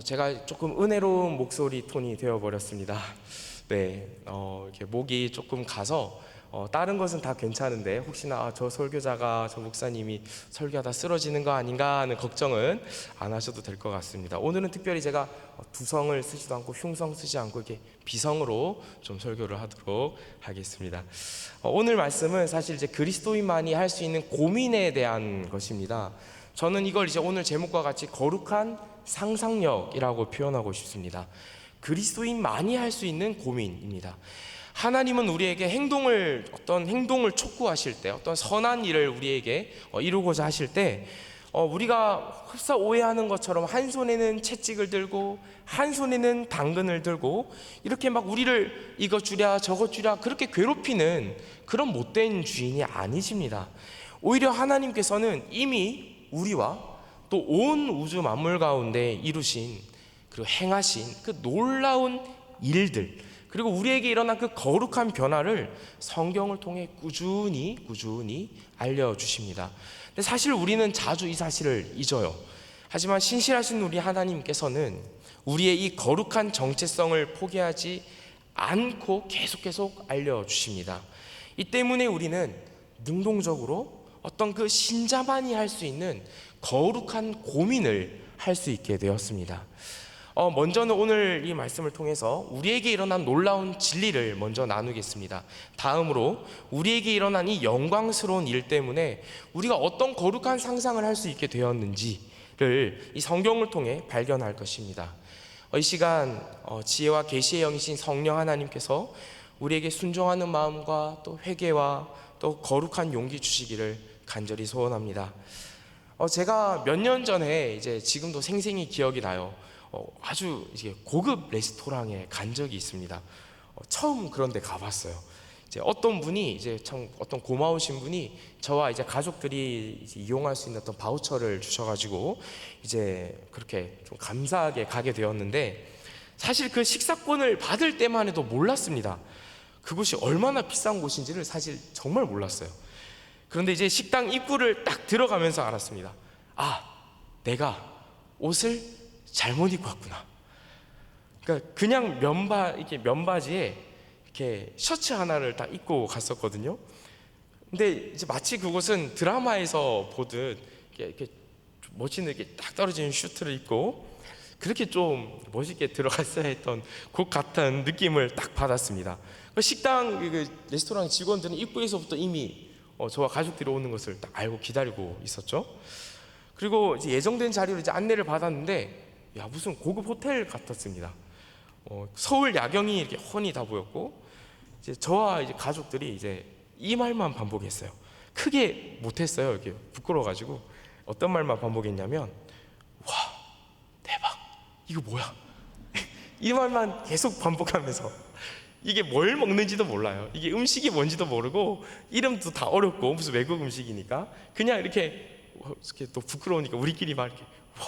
제가 조금 은혜로운 목소리 톤이 되어버렸습니다. 네, 이렇게 목이 조금 가서 다른 것은 다 괜찮은데 혹시나 저 설교자가 저 목사님이 설교하다 쓰러지는 거 아닌가 하는 걱정은 안 하셔도 될 것 같습니다. 오늘은 특별히 제가 두성을 쓰지도 않고 흉성 쓰지 않고 이렇게 비성으로 좀 설교를 하도록 하겠습니다. 오늘 말씀은 사실 이제 그리스도인만이 할 수 있는 고민에 대한 것입니다. 저는 이걸 이제 오늘 제목과 같이 거룩한 상상력이라고 표현하고 싶습니다. 그리스도인만이 할 수 있는 고민입니다. 하나님은 우리에게 어떤 행동을 촉구하실 때, 어떤 선한 일을 우리에게 이루고자 하실 때, 우리가 흡사 오해하는 것처럼 한 손에는 채찍을 들고 한 손에는 당근을 들고 이렇게 막 우리를 이것 주랴 저것 주랴 그렇게 괴롭히는 그런 못된 주인이 아니십니다. 오히려 하나님께서는 이미 우리와 또 온 우주 만물 가운데 이루신 그리고 행하신 그 놀라운 일들, 그리고 우리에게 일어난 그 거룩한 변화를 성경을 통해 꾸준히 알려주십니다. 근데 사실 우리는 자주 이 사실을 잊어요. 하지만 신실하신 우리 하나님께서는 우리의 이 거룩한 정체성을 포기하지 않고 계속 알려주십니다. 이 때문에 우리는 능동적으로 어떤 그 신자만이 할 수 있는 거룩한 고민을 할 수 있게 되었습니다. 먼저는 오늘 이 말씀을 통해서 우리에게 일어난 놀라운 진리를 먼저 나누겠습니다. 다음으로 우리에게 일어난 이 영광스러운 일 때문에 우리가 어떤 거룩한 상상을 할 수 있게 되었는지를 이 성경을 통해 발견할 것입니다. 이 시간 지혜와 계시의 영이신 성령 하나님께서 우리에게 순종하는 마음과 또 회개와 또 거룩한 용기 주시기를 간절히 소원합니다. 제가 몇 년 전에 이제 지금도 생생히 기억이 나요. 아주 이제 고급 레스토랑에 간 적이 있습니다. 처음 그런 데 가봤어요. 이제 어떤 분이 이제 참 어떤 고마우신 분이 저와 이제 가족들이 이제 이용할 수 있는 어떤 바우처를 주셔가지고 이제 그렇게 좀 감사하게 가게 되었는데, 사실 그 식사권을 받을 때만 해도 몰랐습니다. 그곳이 얼마나 비싼 곳인지를 사실 정말 몰랐어요. 그런데 이제 식당 입구를 딱 들어가면서 알았습니다. 내가 옷을 잘못 입고 왔구나. 그러니까 그냥 면바지에 이렇게 셔츠 하나를 딱 입고 갔었거든요. 근데 이제 마치 그곳은 드라마에서 보듯 이렇게 멋있는 이렇게 딱 떨어지는 슈트를 입고 그렇게 좀 멋있게 들어갔어야 했던 곳 같은 느낌을 딱 받았습니다. 식당 레스토랑 직원들은 입구에서부터 이미 저와 가족들이 오는 것을 딱 알고 기다리고 있었죠. 그리고 이제 예정된 자리로 이제 안내를 받았는데 무슨 고급 호텔 같았습니다. 서울 야경이 이렇게 훤히 다 보였고, 이제 저와 이제 가족들이 이제 이 말만 반복했어요. 크게 못했어요. 이렇게 부끄러워가지고. 어떤 말만 반복했냐면, 와, 대박, 이거 뭐야? 이 말만 계속 반복하면서, 이게 뭘 먹는지도 몰라요. 이게 음식이 뭔지도 모르고 이름도 다 어렵고 무슨 외국 음식이니까 그냥 이렇게 또 부끄러우니까 우리끼리 막 이렇게, 와,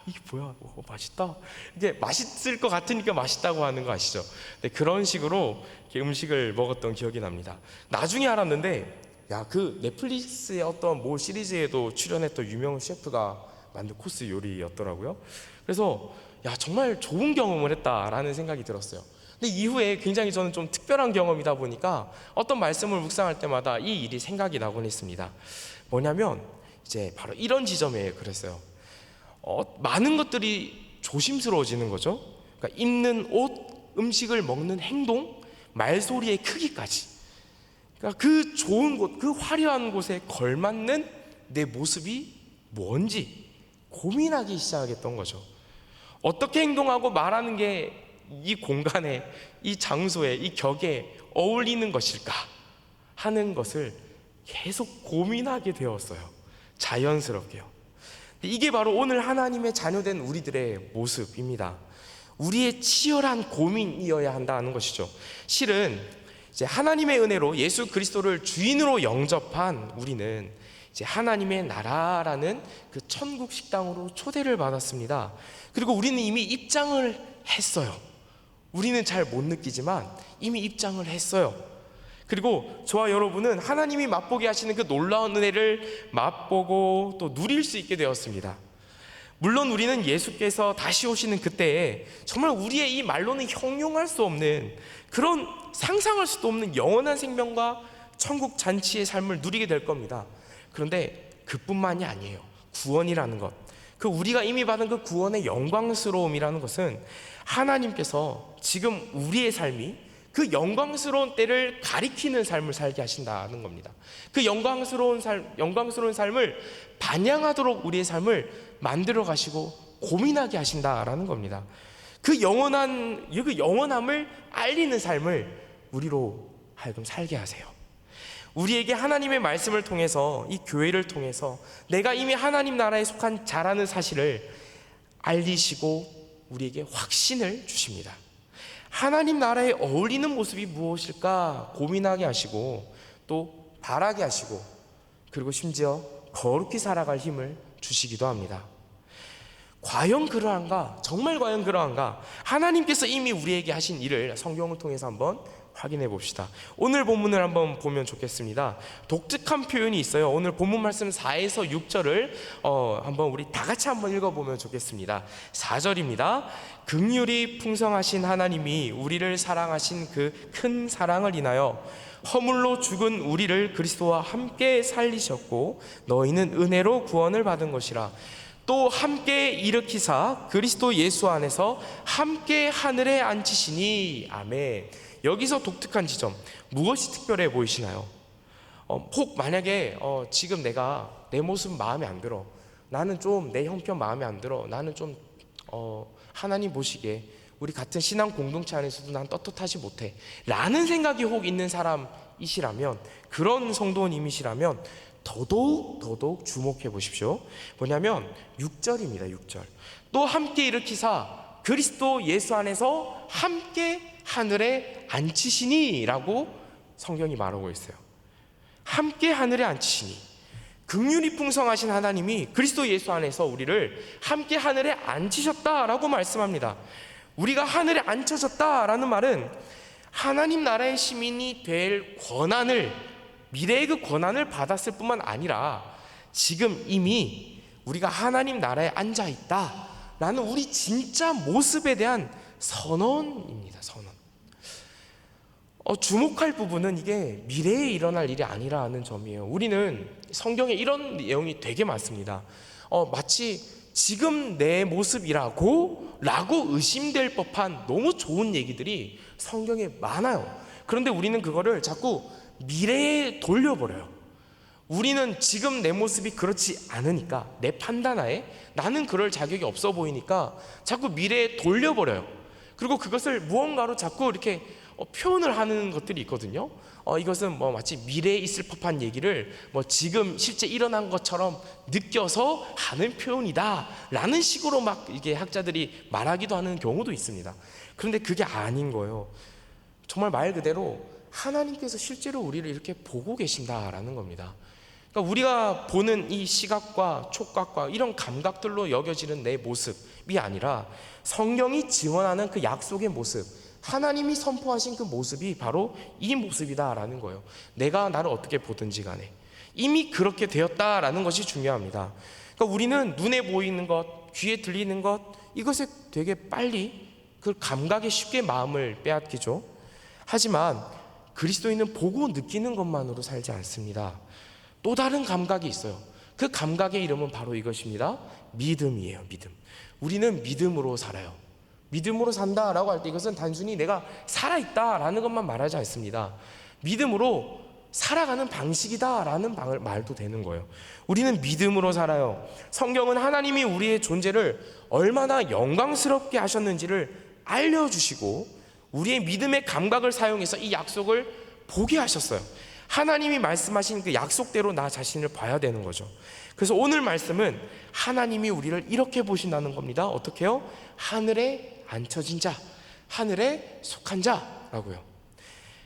이게 뭐야? 맛있다. 이게 맛있을 것 같으니까 맛있다고 하는 거 아시죠? 네, 그런 식으로 이렇게 음식을 먹었던 기억이 납니다. 나중에 알았는데, 그 넷플릭스의 어떤 모 시리즈에도 출연했던 유명 셰프가 만든 코스 요리였더라고요. 그래서 정말 좋은 경험을 했다라는 생각이 들었어요. 근데 이후에 굉장히 저는 좀 특별한 경험이다 보니까 어떤 말씀을 묵상할 때마다 이 일이 생각이 나곤 했습니다. 뭐냐면 이제 바로 이런 지점에 그랬어요. 많은 것들이 조심스러워지는 거죠. 그러니까 입는 옷, 음식을 먹는 행동, 말소리의 크기까지. 그러니까 그 좋은 곳, 그 화려한 곳에 걸맞는 내 모습이 뭔지 고민하기 시작했던 거죠. 어떻게 행동하고 말하는 게 이 공간에, 이 장소에, 이 격에 어울리는 것일까 하는 것을 계속 고민하게 되었어요. 자연스럽게요. 이게 바로 오늘 하나님의 자녀된 우리들의 모습입니다. 우리의 치열한 고민이어야 한다는 것이죠. 실은 이제 하나님의 은혜로 예수 그리스도를 주인으로 영접한 우리는 이제 하나님의 나라라는 그 천국 식당으로 초대를 받았습니다. 그리고 우리는 이미 입장을 했어요. 우리는 잘 못 느끼지만 이미 입장을 했어요. 그리고 저와 여러분은 하나님이 맛보게 하시는 그 놀라운 은혜를 맛보고 또 누릴 수 있게 되었습니다. 물론 우리는 예수께서 다시 오시는 그때에 정말 우리의 이 말로는 형용할 수 없는, 그런 상상할 수도 없는 영원한 생명과 천국 잔치의 삶을 누리게 될 겁니다. 그런데 그뿐만이 아니에요. 구원이라는 것, 그 우리가 이미 받은 그 구원의 영광스러움이라는 것은 하나님께서 지금 우리의 삶이 그 영광스러운 때를 가리키는 삶을 살게 하신다는 겁니다. 그 영광스러운 삶을 반영하도록 우리의 삶을 만들어 가시고 고민하게 하신다라는 겁니다. 그 영원함을 알리는 삶을 우리로 하여금 살게 하세요. 우리에게 하나님의 말씀을 통해서, 이 교회를 통해서 내가 이미 하나님 나라에 속한 자라는 사실을 알리시고 우리에게 확신을 주십니다. 하나님 나라에 어울리는 모습이 무엇일까 고민하게 하시고, 또 바라게 하시고, 그리고 심지어 거룩히 살아갈 힘을 주시기도 합니다. 과연 그러한가? 정말 과연 그러한가? 하나님께서 이미 우리에게 하신 일을 성경을 통해서 한번 확인해 봅시다. 오늘 본문을 한번 보면 좋겠습니다. 독특한 표현이 있어요. 오늘 본문 말씀 4에서 6절을 한번 우리 다 같이 한번 읽어보면 좋겠습니다. 4절입니다. 긍휼이 풍성하신 하나님이 우리를 사랑하신 그 큰 사랑을 인하여 허물로 죽은 우리를 그리스도와 함께 살리셨고 너희는 은혜로 구원을 받은 것이라. 또 함께 일으키사 그리스도 예수 안에서 함께 하늘에 앉히시니. 아멘. 여기서 독특한 지점, 무엇이 특별해 보이시나요? 혹 만약에 지금 내가 내 모습 마음에 안 들어, 나는 좀 내 형편 마음에 안 들어, 나는 좀 하나님 보시기에 우리 같은 신앙 공동체 안에서도 난 떳떳하지 못해 라는 생각이 혹 있는 사람이시라면, 그런 성도님이시라면 더더욱 주목해 보십시오. 뭐냐면 6절입니다. 6절. 또 함께 일으키사 그리스도 예수 안에서 함께 하늘에 앉히시니 라고 성경이 말하고 있어요. 함께 하늘에 앉히시니. 긍휼이 풍성하신 하나님이 그리스도 예수 안에서 우리를 함께 하늘에 앉히셨다라고 말씀합니다. 우리가 하늘에 앉혀졌다라는 말은 하나님 나라의 시민이 될 권한을, 미래의 그 권한을 받았을 뿐만 아니라 지금 이미 우리가 하나님 나라에 앉아 있다라는 우리 진짜 모습에 대한 선언입니다. 선언. 주목할 부분은 이게 미래에 일어날 일이 아니라는 점이에요. 우리는 성경에 이런 내용이 되게 많습니다. 마치 지금 내 모습이라고 의심될 법한 너무 좋은 얘기들이 성경에 많아요. 그런데 우리는 그거를 자꾸 미래에 돌려버려요. 우리는 지금 내 모습이 그렇지 않으니까, 내 판단하에 나는 그럴 자격이 없어 보이니까 자꾸 미래에 돌려버려요. 그리고 그것을 무언가로 자꾸 이렇게 표현을 하는 것들이 있거든요. 이것은 마치 미래에 있을 법한 얘기를 지금 실제 일어난 것처럼 느껴서 하는 표현이다 라는 식으로 막 이게 학자들이 말하기도 하는 경우도 있습니다. 그런데 그게 아닌 거예요. 정말 말 그대로 하나님께서 실제로 우리를 이렇게 보고 계신다라는 겁니다. 그러니까 우리가 보는 이 시각과 촉각과 이런 감각들로 여겨지는 내 모습이 아니라 성경이 증언하는 그 약속의 모습, 하나님이 선포하신 그 모습이 바로 이 모습이다라는 거예요. 내가 나를 어떻게 보든지 간에 이미 그렇게 되었다라는 것이 중요합니다. 그러니까 우리는 눈에 보이는 것, 귀에 들리는 것, 이것에 되게 빨리 그 감각에 쉽게 마음을 빼앗기죠. 하지만 그리스도인은 보고 느끼는 것만으로 살지 않습니다. 또 다른 감각이 있어요. 그 감각의 이름은 바로 이것입니다. 믿음이에요. 믿음. 우리는 믿음으로 살아요. 믿음으로 산다라고 할 때 이것은 단순히 내가 살아있다라는 것만 말하지 않습니다. 믿음으로 살아가는 방식이다라는 말도 되는 거예요. 우리는 믿음으로 살아요. 성경은 하나님이 우리의 존재를 얼마나 영광스럽게 하셨는지를 알려주시고 우리의 믿음의 감각을 사용해서 이 약속을 보게 하셨어요. 하나님이 말씀하신 그 약속대로 나 자신을 봐야 되는 거죠. 그래서 오늘 말씀은 하나님이 우리를 이렇게 보신다는 겁니다. 어떻게 해요? 하늘에 앉혀진 자, 하늘에 속한 자라고요.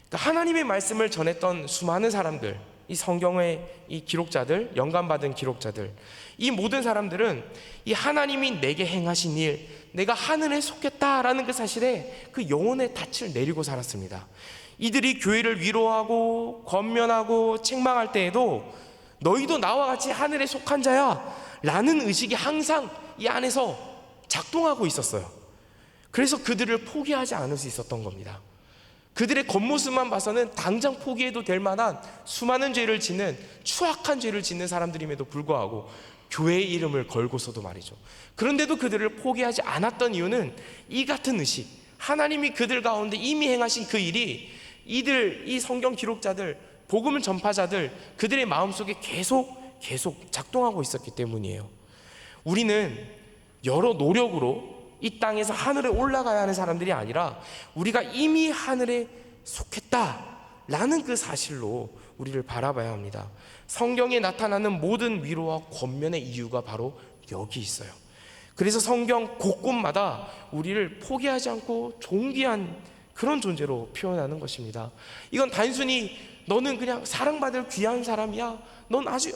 그러니까 하나님의 말씀을 전했던 수많은 사람들, 이 성경의 이 기록자들, 영감받은 기록자들, 이 모든 사람들은 이 하나님이 내게 행하신 일, 내가 하늘에 속했다라는 그 사실에 그 영혼의 닻을 내리고 살았습니다. 이들이 교회를 위로하고 권면하고 책망할 때에도 너희도 나와 같이 하늘에 속한 자야 라는 의식이 항상 이 안에서 작동하고 있었어요. 그래서 그들을 포기하지 않을 수 있었던 겁니다. 그들의 겉모습만 봐서는 당장 포기해도 될 만한 수많은 죄를 짓는, 추악한 죄를 짓는 사람들임에도 불구하고 교회의 이름을 걸고서도 말이죠. 그런데도 그들을 포기하지 않았던 이유는 이 같은 의식, 하나님이 그들 가운데 이미 행하신 그 일이 이 성경 기록자들, 복음을 전파자들, 그들의 마음속에 계속 작동하고 있었기 때문이에요. 우리는 여러 노력으로 이 땅에서 하늘에 올라가야 하는 사람들이 아니라 우리가 이미 하늘에 속했다라는 그 사실로 우리를 바라봐야 합니다. 성경에 나타나는 모든 위로와 권면의 이유가 바로 여기 있어요. 그래서 성경 곳곳마다 우리를 포기하지 않고 존귀한 그런 존재로 표현하는 것입니다. 이건 단순히 너는 그냥 사랑받을 귀한 사람이야, 넌 아주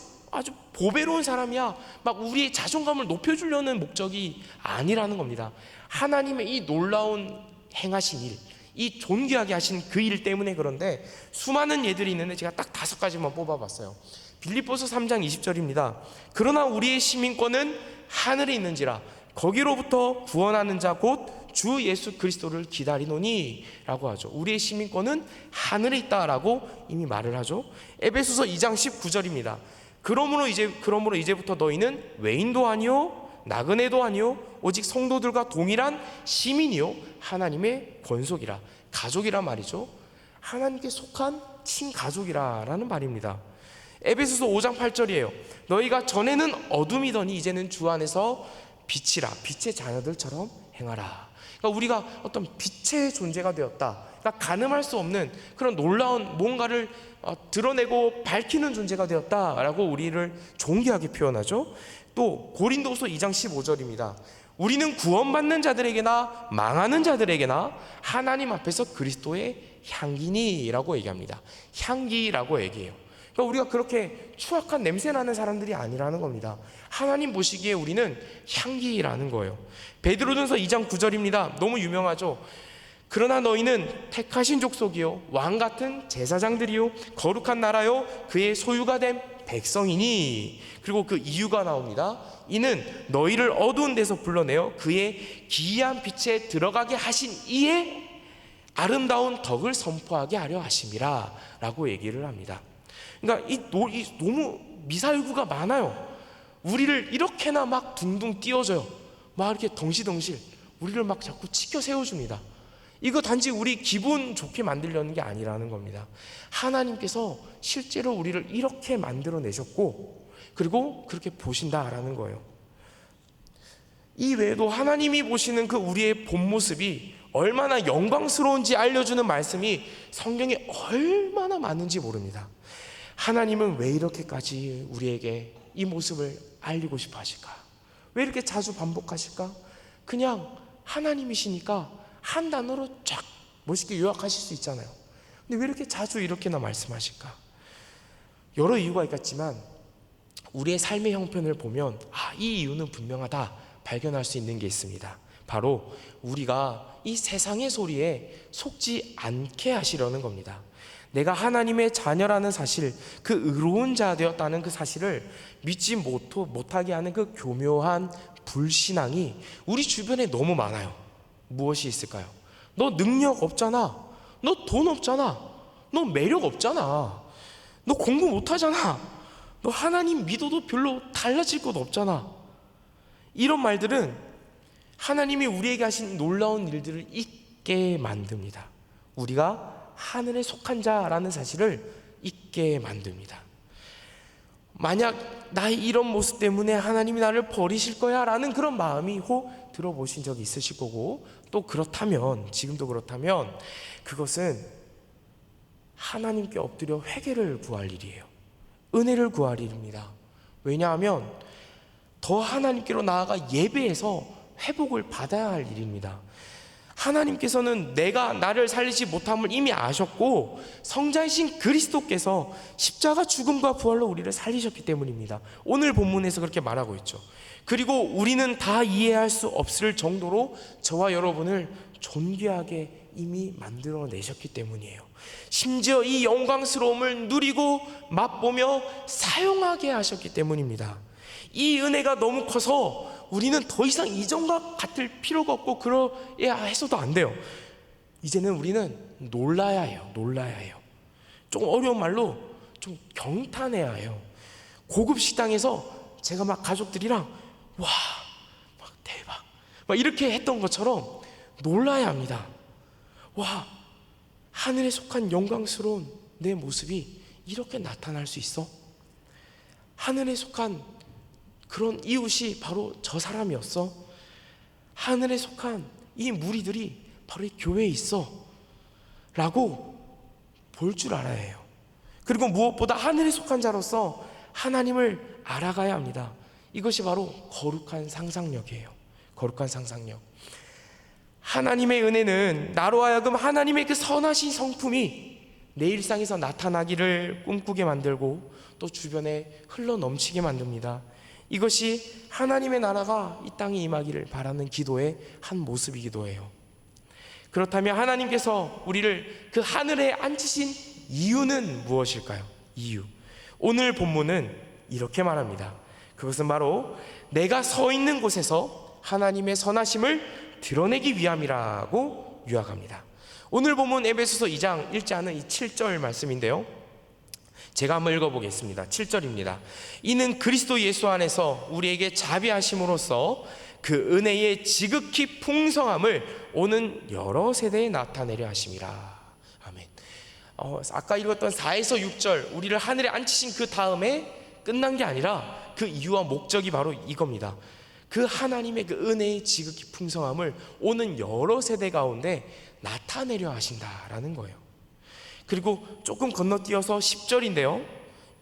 보배로운 사람이야, 막 우리의 자존감을 높여주려는 목적이 아니라는 겁니다. 하나님의 이 놀라운 행하신 일, 이 존귀하게 하신 그 일 때문에 그런데 수많은 예들이 있는데 제가 딱 5가지만 뽑아봤어요. 빌립보서 3장 20절입니다. 그러나 우리의 시민권은 하늘에 있는지라 거기로부터 구원하는 자 곧 주 예수 그리스도를 기다리노니 라고 하죠. 우리의 시민권은 하늘에 있다라고 이미 말을 하죠. 에베소서 2장 19절입니다. 그러므로 이제부터 너희는 외인도 아니요 나그네도 아니요 오직 성도들과 동일한 시민이요 하나님의 권속이라, 가족이란 말이죠. 하나님께 속한 친가족이라는 말입니다. 에베소서 5장 8절이에요. 너희가 전에는 어둠이더니 이제는 주 안에서 빛이라, 빛의 자녀들처럼 행하라. 그러니까 우리가 어떤 빛의 존재가 되었다. 그러니까 가늠할 수 없는 그런 놀라운 뭔가를 드러내고 밝히는 존재가 되었다라고 우리를 존귀하게 표현하죠. 또 고린도후서 2장 15절입니다. 우리는 구원받는 자들에게나 망하는 자들에게나 하나님 앞에서 그리스도의 향기니라고 얘기합니다. 향기라고 얘기해요. 그러니까 우리가 그렇게 추악한 냄새나는 사람들이 아니라는 겁니다. 하나님 보시기에 우리는 향기라는 거예요. 베드로전서 2장 9절입니다. 너무 유명하죠. 그러나 너희는 택하신 족속이요 왕같은 제사장들이요 거룩한 나라요 그의 소유가 된 백성이니. 그리고 그 이유가 나옵니다. 이는 너희를 어두운 데서 불러내어 그의 기이한 빛에 들어가게 하신 이의 아름다운 덕을 선포하게 하려 하심이라 라고 얘기를 합니다. 그러니까 너무 미사일구가 많아요. 우리를 이렇게나 막 둥둥 띄워줘요. 막 이렇게 덩실덩실 우리를 막 자꾸 치켜 세워줍니다. 이거 단지 우리 기분 좋게 만들려는 게 아니라는 겁니다. 하나님께서 실제로 우리를 이렇게 만들어내셨고 그리고 그렇게 보신다라는 거예요. 이 외에도 하나님이 보시는 그 우리의 본 모습이 얼마나 영광스러운지 알려주는 말씀이 성경에 얼마나 많은지 모릅니다. 하나님은 왜 이렇게까지 우리에게 이 모습을 알리고 싶어 하실까? 왜 이렇게 자주 반복하실까? 그냥 하나님이시니까 한 단어로 쫙 멋있게 요약하실 수 있잖아요. 근데 왜 이렇게 자주 이렇게나 말씀하실까? 여러 이유가 있겠지만 우리의 삶의 형편을 보면 이 이유는 분명하다 발견할 수 있는 게 있습니다. 바로 우리가 이 세상의 소리에 속지 않게 하시려는 겁니다. 내가 하나님의 자녀라는 사실, 그 의로운 자 되었다는 그 사실을 믿지 못하게 하는 그 교묘한 불신앙이 우리 주변에 너무 많아요. 무엇이 있을까요? 너 능력 없잖아. 너 돈 없잖아. 너 매력 없잖아. 너 공부 못하잖아. 너 하나님 믿어도 별로 달라질 것 없잖아. 이런 말들은 하나님이 우리에게 하신 놀라운 일들을 잊게 만듭니다. 우리가 하늘에 속한 자라는 사실을 잊게 만듭니다. 만약 나의 이런 모습 때문에 하나님이 나를 버리실 거야 라는 그런 마음이 들어보신 적이 있으실 거고, 또 그렇다면, 지금도 그렇다면 그것은 하나님께 엎드려 회개를 구할 일이에요. 은혜를 구할 일입니다. 왜냐하면 더 하나님께로 나아가 예배해서 회복을 받아야 할 일입니다. 하나님께서는 내가 나를 살리지 못함을 이미 아셨고 성자이신 그리스도께서 십자가 죽음과 부활로 우리를 살리셨기 때문입니다. 오늘 본문에서 그렇게 말하고 있죠. 그리고 우리는 다 이해할 수 없을 정도로 저와 여러분을 존귀하게 이미 만들어내셨기 때문이에요. 심지어 이 영광스러움을 누리고 맛보며 사용하게 하셨기 때문입니다. 이 은혜가 너무 커서 우리는 더 이상 이전과 같을 필요가 없고 그러야 해서도 안 돼요. 이제는 우리는 놀라야 해요. 놀라야 해요. 조금 어려운 말로 좀 경탄해야 해요. 고급 식당에서 제가 막 가족들이랑 와, 막 대박, 막 이렇게 했던 것처럼 놀라야 합니다. 와, 하늘에 속한 영광스러운 내 모습이 이렇게 나타날 수 있어? 하늘에 속한 그런 이웃이 바로 저 사람이었어? 하늘에 속한 이 무리들이 바로 이 교회에 있어 라고 볼 줄 알아야 해요. 그리고 무엇보다 하늘에 속한 자로서 하나님을 알아가야 합니다. 이것이 바로 거룩한 상상력이에요. 거룩한 상상력. 하나님의 은혜는 나로 하여금 하나님의 그 선하신 성품이 내 일상에서 나타나기를 꿈꾸게 만들고 또 주변에 흘러 넘치게 만듭니다. 이것이 하나님의 나라가 이 땅에 임하기를 바라는 기도의 한 모습이기도 해요. 그렇다면 하나님께서 우리를 그 하늘에 앉히신 이유는 무엇일까요? 이유. 오늘 본문은 이렇게 말합니다. 그것은 바로 내가 서 있는 곳에서 하나님의 선하심을 드러내기 위함이라고 요약합니다. 오늘 본문 에베소서 2장 1절은 이 7절 말씀인데요, 제가 한번 읽어보겠습니다. 7절입니다. 이는 그리스도 예수 안에서 우리에게 자비하심으로써 그 은혜의 지극히 풍성함을 오는 여러 세대에 나타내려 하심이라. 아멘. 아까 읽었던 4에서 6절, 우리를 하늘에 앉히신 그 다음에 끝난 게 아니라 그 이유와 목적이 바로 이겁니다. 그 하나님의 그 은혜의 지극히 풍성함을 오는 여러 세대 가운데 나타내려 하신다라는 거예요. 그리고 조금 건너뛰어서 10절인데요,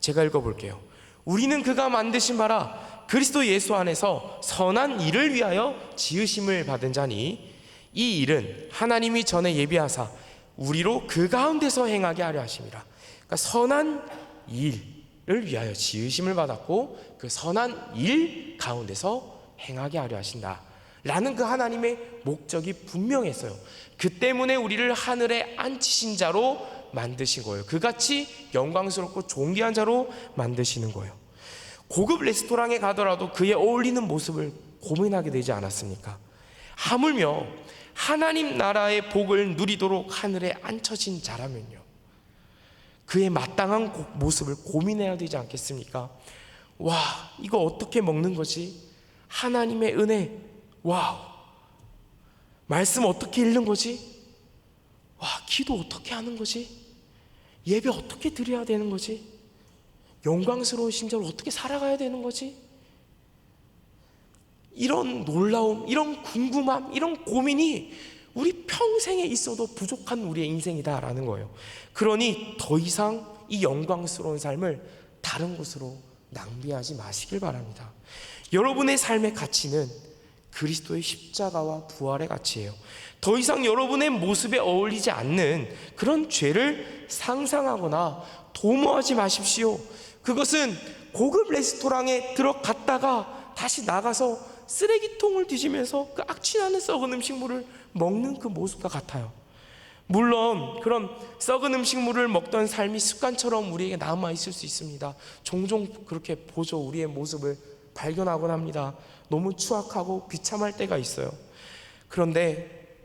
제가 읽어볼게요. 우리는 그가 만드신 바라 그리스도 예수 안에서 선한 일을 위하여 지으심을 받은 자니 이 일은 하나님이 전에 예비하사 우리로 그 가운데서 행하게 하려 하심이라. 그러니까 선한 일을 위하여 지으심을 받았고 그 선한 일 가운데서 행하게 하려 하신다 라는 그 하나님의 목적이 분명했어요. 그 때문에 우리를 하늘에 앉히신 자로 만드신 거예요. 그같이 영광스럽고 존귀한 자로 만드시는 거예요. 고급 레스토랑에 가더라도 그에 어울리는 모습을 고민하게 되지 않았습니까? 하물며 하나님 나라의 복을 누리도록 하늘에 앉혀진 자라면요, 그의 마땅한 모습을 고민해야 되지 않겠습니까? 와, 이거 어떻게 먹는 거지? 하나님의 은혜, 와우. 말씀 어떻게 읽는 거지? 와, 기도 어떻게 하는 거지? 예배 어떻게 드려야 되는 거지? 영광스러운 신자로 어떻게 살아가야 되는 거지? 이런 놀라움, 이런 궁금함, 이런 고민이 우리 평생에 있어도 부족한 우리의 인생이다라는 거예요. 그러니 더 이상 이 영광스러운 삶을 다른 곳으로 낭비하지 마시길 바랍니다. 여러분의 삶의 가치는 그리스도의 십자가와 부활의 가치예요. 더 이상 여러분의 모습에 어울리지 않는 그런 죄를 상상하거나 도모하지 마십시오. 그것은 고급 레스토랑에 들어갔다가 다시 나가서 쓰레기통을 뒤지면서 그 악취나는 썩은 음식물을 먹는 그 모습과 같아요. 물론 그런 썩은 음식물을 먹던 삶이 습관처럼 우리에게 남아있을 수 있습니다. 종종 그렇게 보죠. 우리의 모습을 발견하곤 합니다. 너무 추악하고 비참할 때가 있어요. 그런데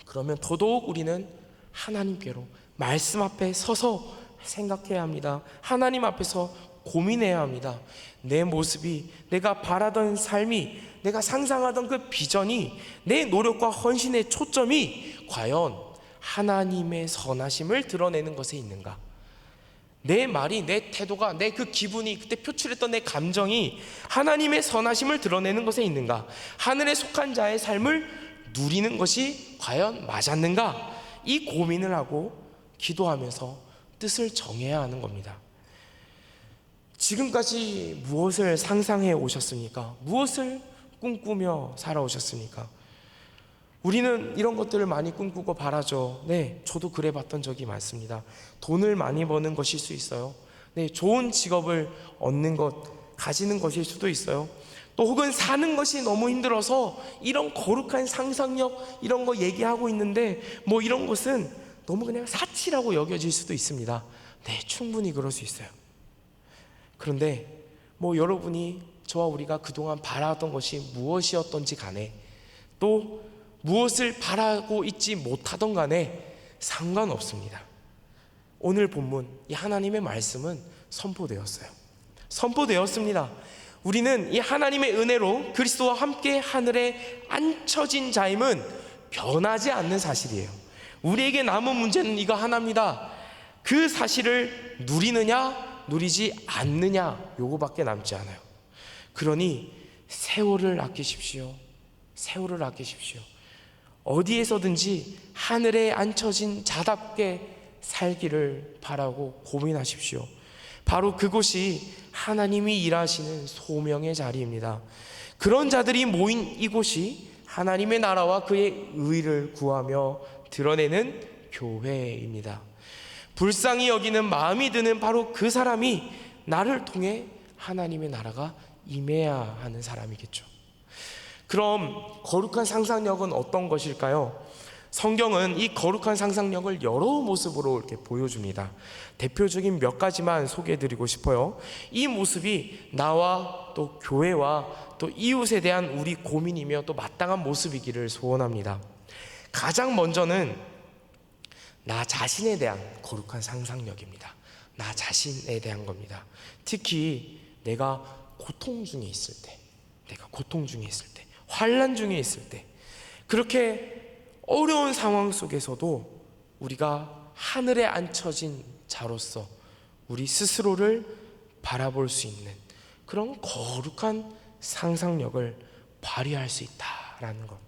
그러면 더더욱 우리는 하나님께로 말씀 앞에 서서 생각해야 합니다. 하나님 앞에서 고민해야 합니다. 내 모습이, 내가 바라던 삶이, 내가 상상하던 그 비전이, 내 노력과 헌신의 초점이 과연 하나님의 선하심을 드러내는 것에 있는가? 내 말이, 내 태도가, 내 그 기분이, 그때 표출했던 내 감정이 하나님의 선하심을 드러내는 것에 있는가? 하늘에 속한 자의 삶을 누리는 것이 과연 맞았는가? 이 고민을 하고 기도하면서 뜻을 정해야 하는 겁니다. 지금까지 무엇을 상상해 오셨습니까? 무엇을 꿈꾸며 살아오셨습니까? 우리는 이런 것들을 많이 꿈꾸고 바라죠. 네, 저도 그래 봤던 적이 많습니다. 돈을 많이 버는 것일 수 있어요. 네, 좋은 직업을 얻는 것, 가지는 것일 수도 있어요. 또 혹은 사는 것이 너무 힘들어서 이런 거룩한 상상력, 이런 거 얘기하고 있는데 뭐 이런 것은 너무 그냥 사치라고 여겨질 수도 있습니다. 네, 충분히 그럴 수 있어요. 그런데 뭐 여러분이 저와 우리가 그동안 바라던 것이 무엇이었던지 간에, 또 무엇을 바라고 있지 못하던 간에 상관없습니다. 오늘 본문 이 하나님의 말씀은 선포되었어요. 선포되었습니다. 우리는 이 하나님의 은혜로 그리스도와 함께 하늘에 앉혀진 자임은 변하지 않는 사실이에요. 우리에게 남은 문제는 이거 하나입니다. 그 사실을 누리느냐 누리지 않느냐, 요거밖에 남지 않아요. 그러니 세월을 아끼십시오. 세월을 아끼십시오. 어디에서든지 하늘에 앉혀진 자답게 살기를 바라고 고민하십시오. 바로 그곳이 하나님이 일하시는 소명의 자리입니다. 그런 자들이 모인 이곳이 하나님의 나라와 그의 의를 구하며 드러내는 교회입니다. 불쌍히 여기는 마음이 드는 바로 그 사람이 나를 통해 하나님의 나라가 임해야 하는 사람이겠죠. 그럼 거룩한 상상력은 어떤 것일까요? 성경은 이 거룩한 상상력을 여러 모습으로 이렇게 보여줍니다. 대표적인 몇 가지만 소개해드리고 싶어요. 이 모습이 나와 또 교회와 또 이웃에 대한 우리 고민이며 또 마땅한 모습이기를 소원합니다. 가장 먼저는 나 자신에 대한 거룩한 상상력입니다. 나 자신에 대한 겁니다. 특히 내가 고통 중에 있을 때, 환난 중에 있을 때, 그렇게 어려운 상황 속에서도 우리가 하늘에 앉혀진 자로서 우리 스스로를 바라볼 수 있는 그런 거룩한 상상력을 발휘할 수 있다라는 것,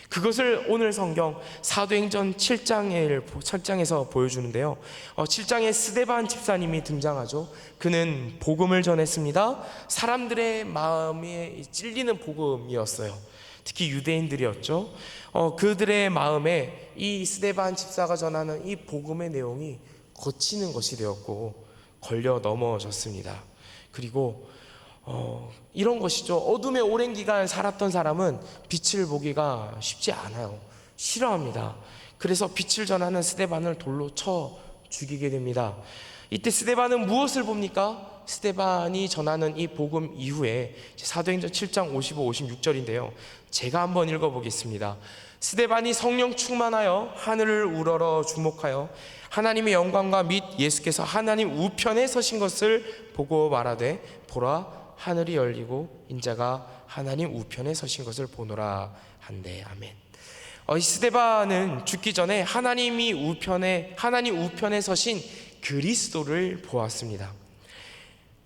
그것을 오늘 성경 사도행전 7장에서 보여주는데요. 7장에 스데반 집사님이 등장하죠. 그는 복음을 전했습니다. 사람들의 마음에 찔리는 복음이었어요. 특히 유대인들이었죠. 그들의 마음에 이 스데반 집사가 전하는 이 복음의 내용이 거치는 것이 되었고 걸려 넘어졌습니다. 그리고 이런 것이죠. 어둠에 오랜 기간 살았던 사람은 빛을 보기가 쉽지 않아요. 싫어합니다. 그래서 빛을 전하는 스데반을 돌로 쳐 죽이게 됩니다. 이때 스데반은 무엇을 봅니까? 스데반이 전하는 이 복음 이후에 사도행전 7장 55, 56절인데요. 제가 한번 읽어보겠습니다. 스데반이 성령 충만하여 하늘을 우러러 주목하여 하나님의 영광과 및 예수께서 하나님 우편에 서신 것을 보고 말하되, 보라 하늘이 열리고 인자가 하나님 우편에 서신 것을 보노라 한대. 아멘. 이 스데반은 죽기 전에 하나님 우편에 서신 그리스도를 보았습니다.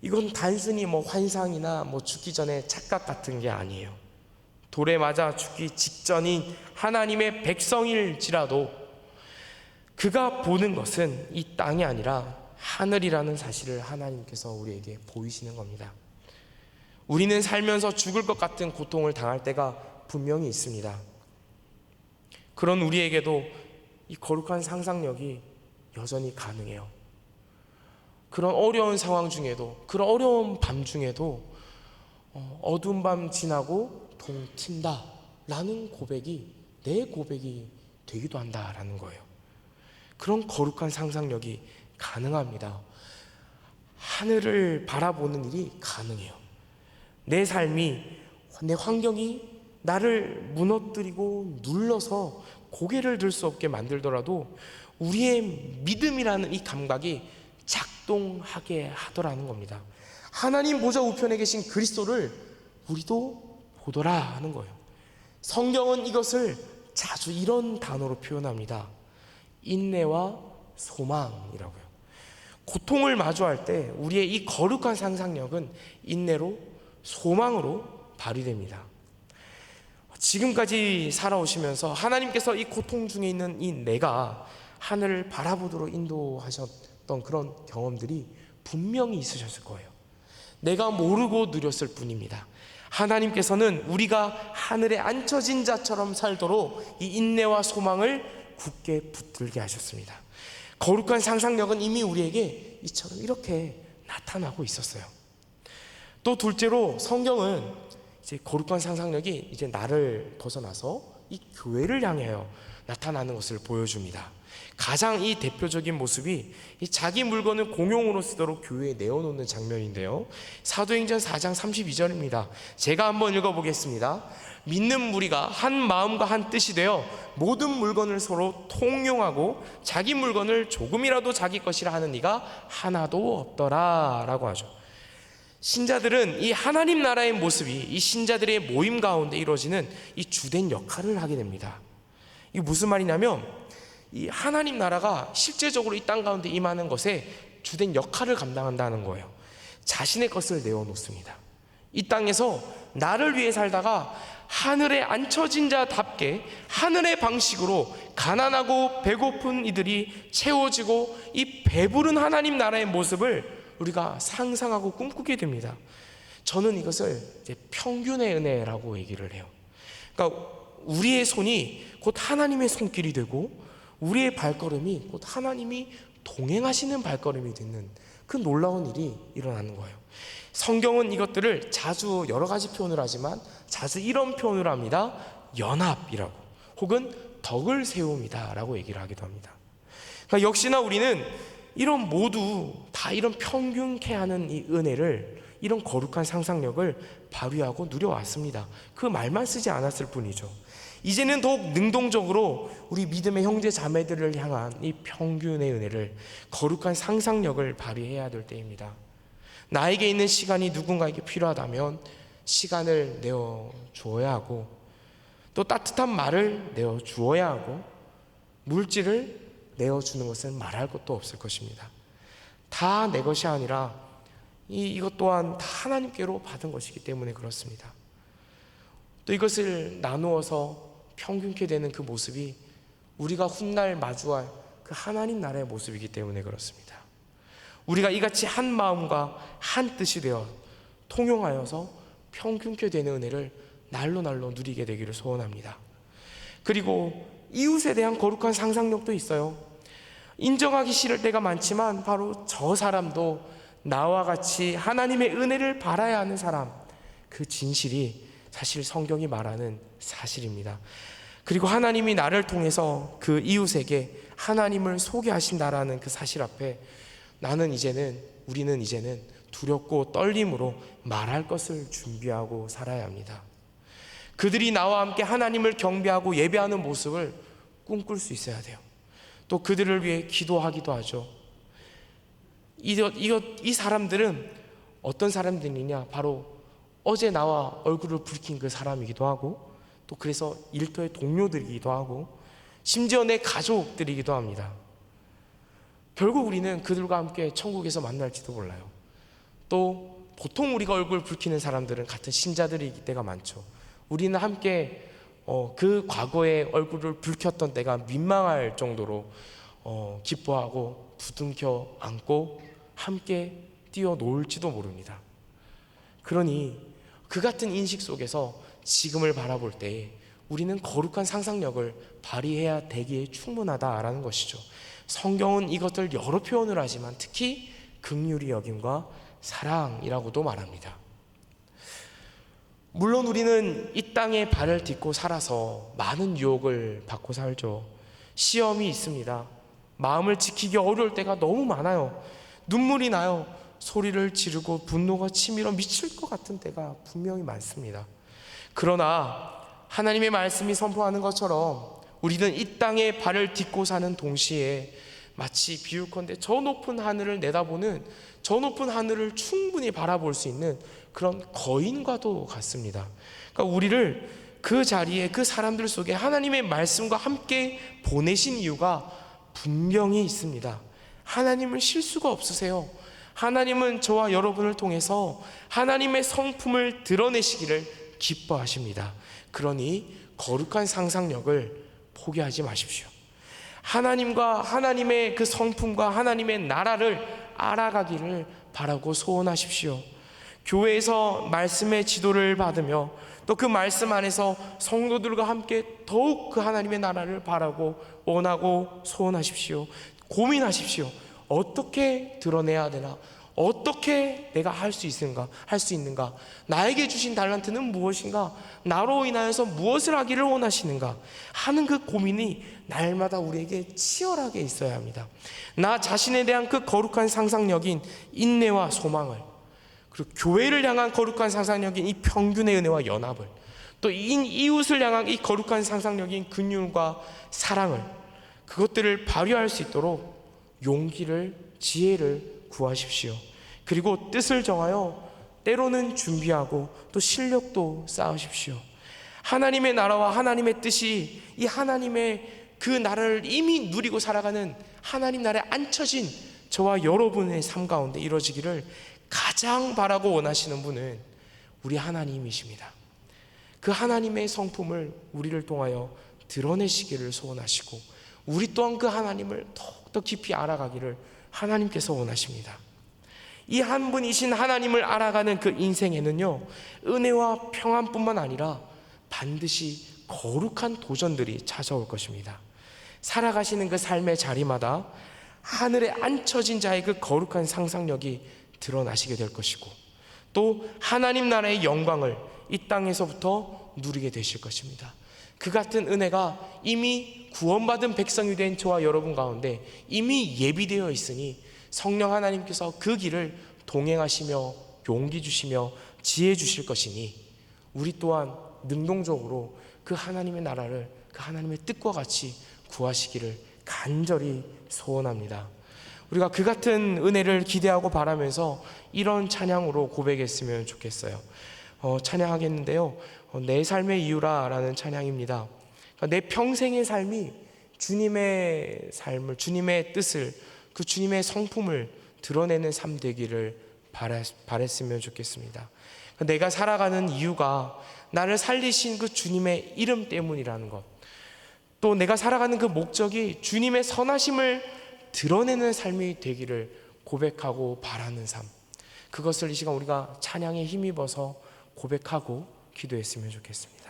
이건 단순히 환상이나 죽기 전에 착각 같은 게 아니에요. 돌에 맞아 죽기 직전인 하나님의 백성일지라도 그가 보는 것은 이 땅이 아니라 하늘이라는 사실을 하나님께서 우리에게 보이시는 겁니다. 우리는 살면서 죽을 것 같은 고통을 당할 때가 분명히 있습니다. 그런 우리에게도 이 거룩한 상상력이 여전히 가능해요. 그런 어려운 상황 중에도, 그런 어려운 밤 중에도 어두운 밤 지나고 동 튄다 라는 고백이 내 고백이 되기도 한다라는 거예요. 그런 거룩한 상상력이 가능합니다. 하늘을 바라보는 일이 가능해요. 내 삶이, 내 환경이 나를 무너뜨리고 눌러서 고개를 들 수 없게 만들더라도 우리의 믿음이라는 이 감각이 작동하게 하더라는 겁니다. 하나님 보좌 우편에 계신 그리스도를 우리도 보더라 하는 거예요. 성경은 이것을 자주 이런 단어로 표현합니다. 인내와 소망이라고요. 고통을 마주할 때 우리의 이 거룩한 상상력은 인내로, 소망으로 발휘됩니다. 지금까지 살아오시면서 하나님께서 이 고통 중에 있는 이 내가 하늘을 바라보도록 인도하셨던 그런 경험들이 분명히 있으셨을 거예요. 내가 모르고 누렸을 뿐입니다. 하나님께서는 우리가 하늘에 앉혀진 자처럼 살도록 이 인내와 소망을 굳게 붙들게 하셨습니다. 거룩한 상상력은 이미 우리에게 이처럼 이렇게 나타나고 있었어요. 또 둘째로 성경은 이제 거룩한 상상력이 이제 나를 벗어나서 이 교회를 향하여 나타나는 것을 보여줍니다. 가장 이 대표적인 모습이 이 자기 물건을 공용으로 쓰도록 교회에 내어놓는 장면인데요, 사도행전 4장 32절입니다. 제가 한번 읽어보겠습니다. 믿는 무리가 한 마음과 한 뜻이 되어 모든 물건을 서로 통용하고 자기 물건을 조금이라도 자기 것이라 하는 이가 하나도 없더라 라고 하죠. 신자들은 이 하나님 나라의 모습이 이 신자들의 모임 가운데 이루어지는 이 주된 역할을 하게 됩니다. 이게 무슨 말이냐면, 이 하나님 나라가 실제적으로 이 땅 가운데 임하는 것에 주된 역할을 감당한다는 거예요. 자신의 것을 내어놓습니다. 이 땅에서 나를 위해 살다가 하늘에 앉혀진 자답게 하늘의 방식으로 가난하고 배고픈 이들이 채워지고 이 배부른 하나님 나라의 모습을 우리가 상상하고 꿈꾸게 됩니다. 저는 이것을 이제 평균의 은혜라고 얘기를 해요. 그러니까 우리의 손이 곧 하나님의 손길이 되고 우리의 발걸음이 곧 하나님이 동행하시는 발걸음이 되는 그 놀라운 일이 일어나는 거예요. 성경은 이것들을 자주 여러 가지 표현을 하지만 자주 이런 표현을 합니다. 연합이라고, 혹은 덕을 세움이다 라고 얘기를 하기도 합니다. 그러니까 역시나 우리는 이런 모두 다 이런 평균케 하는 이 은혜를, 이런 거룩한 상상력을 발휘하고 누려왔습니다. 그 말만 쓰지 않았을 뿐이죠. 이제는 더욱 능동적으로 우리 믿음의 형제 자매들을 향한 이 평균의 은혜를, 거룩한 상상력을 발휘해야 될 때입니다. 나에게 있는 시간이 누군가에게 필요하다면 시간을 내어주어야 하고, 또 따뜻한 말을 내어주어야 하고, 물질을 내어주는 것은 말할 것도 없을 것입니다. 다 내 것이 아니라 이것 또한 다 하나님께로 받은 것이기 때문에 그렇습니다. 또 이것을 나누어서 평균케 되는 그 모습이 우리가 훗날 마주할 그 하나님 나라의 모습이기 때문에 그렇습니다. 우리가 이같이 한 마음과 한 뜻이 되어 통용하여서 평균케 되는 은혜를 날로 누리게 되기를 소원합니다. 그리고 이웃에 대한 거룩한 상상력도 있어요. 인정하기 싫을 때가 많지만 바로 저 사람도 나와 같이 하나님의 은혜를 바라야 하는 사람, 그 진실이 사실 성경이 말하는 사실입니다. 그리고 하나님이 나를 통해서 그 이웃에게 하나님을 소개하신다라는 그 사실 앞에 우리는 이제는 두렵고 떨림으로 말할 것을 준비하고 살아야 합니다. 그들이 나와 함께 하나님을 경배하고 예배하는 모습을 꿈꿀 수 있어야 돼요. 또 그들을 위해 기도하기도 하죠. 이 사람들은 어떤 사람들이냐, 바로 어제 나와 얼굴을 붉힌 그 사람이기도 하고, 또 그래서 일터의 동료들이기도 하고, 심지어 내 가족들이기도 합니다. 결국 우리는 그들과 함께 천국에서 만날지도 몰라요. 또 보통 우리가 얼굴 붉히는 사람들은 같은 신자들이기 때가 많죠. 우리는 함께 그 과거에 얼굴을 붉혔던 때가 민망할 정도로 기뻐하고 부둥켜 안고 함께 뛰어놀지도 모릅니다. 그러니 그 같은 인식 속에서 지금을 바라볼 때 우리는 거룩한 상상력을 발휘해야 되기에 충분하다라는 것이죠. 성경은 이것들 여러 표현을 하지만 특히 긍휼히 여김과 사랑이라고도 말합니다. 물론 우리는 이 땅에 발을 딛고 살아서 많은 유혹을 받고 살죠. 시험이 있습니다. 마음을 지키기 어려울 때가 너무 많아요. 눈물이 나요. 소리를 지르고 분노가 치밀어 미칠 것 같은 때가 분명히 많습니다. 그러나 하나님의 말씀이 선포하는 것처럼 우리는 이 땅에 발을 딛고 사는 동시에 마치 비유컨대 저 높은 하늘을 내다보는, 저 높은 하늘을 충분히 바라볼 수 있는 그런 거인과도 같습니다. 그러니까 우리를 그 자리에, 그 사람들 속에 하나님의 말씀과 함께 보내신 이유가 분명히 있습니다. 하나님은 실수가 없으세요. 하나님은 저와 여러분을 통해서 하나님의 성품을 드러내시기를 기뻐하십니다. 그러니 거룩한 상상력을 포기하지 마십시오. 하나님과 하나님의 그 성품과 하나님의 나라를 알아가기를 바라고 소원하십시오. 교회에서 말씀의 지도를 받으며 또 그 말씀 안에서 성도들과 함께 더욱 그 하나님의 나라를 바라고 원하고 소원하십시오. 고민하십시오. 어떻게 드러내야 되나? 어떻게 내가 할 수 있는가? 나에게 주신 달란트는 무엇인가? 나로 인하여서 무엇을 하기를 원하시는가? 하는 그 고민이 날마다 우리에게 치열하게 있어야 합니다. 나 자신에 대한 그 거룩한 상상력인 인내와 소망을, 그리고 교회를 향한 거룩한 상상력인 이 평균의 은혜와 연합을, 또 이웃을 향한 이 거룩한 상상력인 긍휼과 사랑을, 그것들을 발휘할 수 있도록 용기를, 지혜를 구하십시오. 그리고 뜻을 정하여 때로는 준비하고 또 실력도 쌓으십시오. 하나님의 나라와 하나님의 뜻이 이 하나님의 그 나라를 이미 누리고 살아가는 하나님 나라에 앉혀진 저와 여러분의 삶 가운데 이루어지기를 가장 바라고 원하시는 분은 우리 하나님이십니다. 그 하나님의 성품을 우리를 통하여 드러내시기를 소원하시고, 우리 또한 그 하나님을 더욱더 깊이 알아가기를 하나님께서 원하십니다. 이 한 분이신 하나님을 알아가는 그 인생에는요, 은혜와 평안뿐만 아니라 반드시 거룩한 도전들이 찾아올 것입니다. 살아가시는 그 삶의 자리마다 하늘에 앉혀진 자의 그 거룩한 상상력이 드러나시게 될 것이고, 또 하나님 나라의 영광을 이 땅에서부터 누리게 되실 것입니다. 그 같은 은혜가 이미 구원받은 백성이 된 저와 여러분 가운데 이미 예비되어 있으니 성령 하나님께서 그 길을 동행하시며 용기 주시며 지혜 주실 것이니, 우리 또한 능동적으로 그 하나님의 나라를 그 하나님의 뜻과 같이 구하시기를 간절히 소원합니다. 우리가 그 같은 은혜를 기대하고 바라면서 이런 찬양으로 고백했으면 좋겠어요. 찬양하겠는데요, 내 삶의 이유라 라는 찬양입니다. 그러니까 내 평생의 삶이 주님의 삶을, 주님의 뜻을, 그 주님의 성품을 드러내는 삶 되기를 바랬으면 좋겠습니다. 내가 살아가는 이유가 나를 살리신 그 주님의 이름 때문이라는 것, 또 내가 살아가는 그 목적이 주님의 선하심을 드러내는 삶이 되기를 고백하고 바라는 삶, 그것을 이 시간 우리가 찬양에 힘입어서 고백하고 기도했으면 좋겠습니다.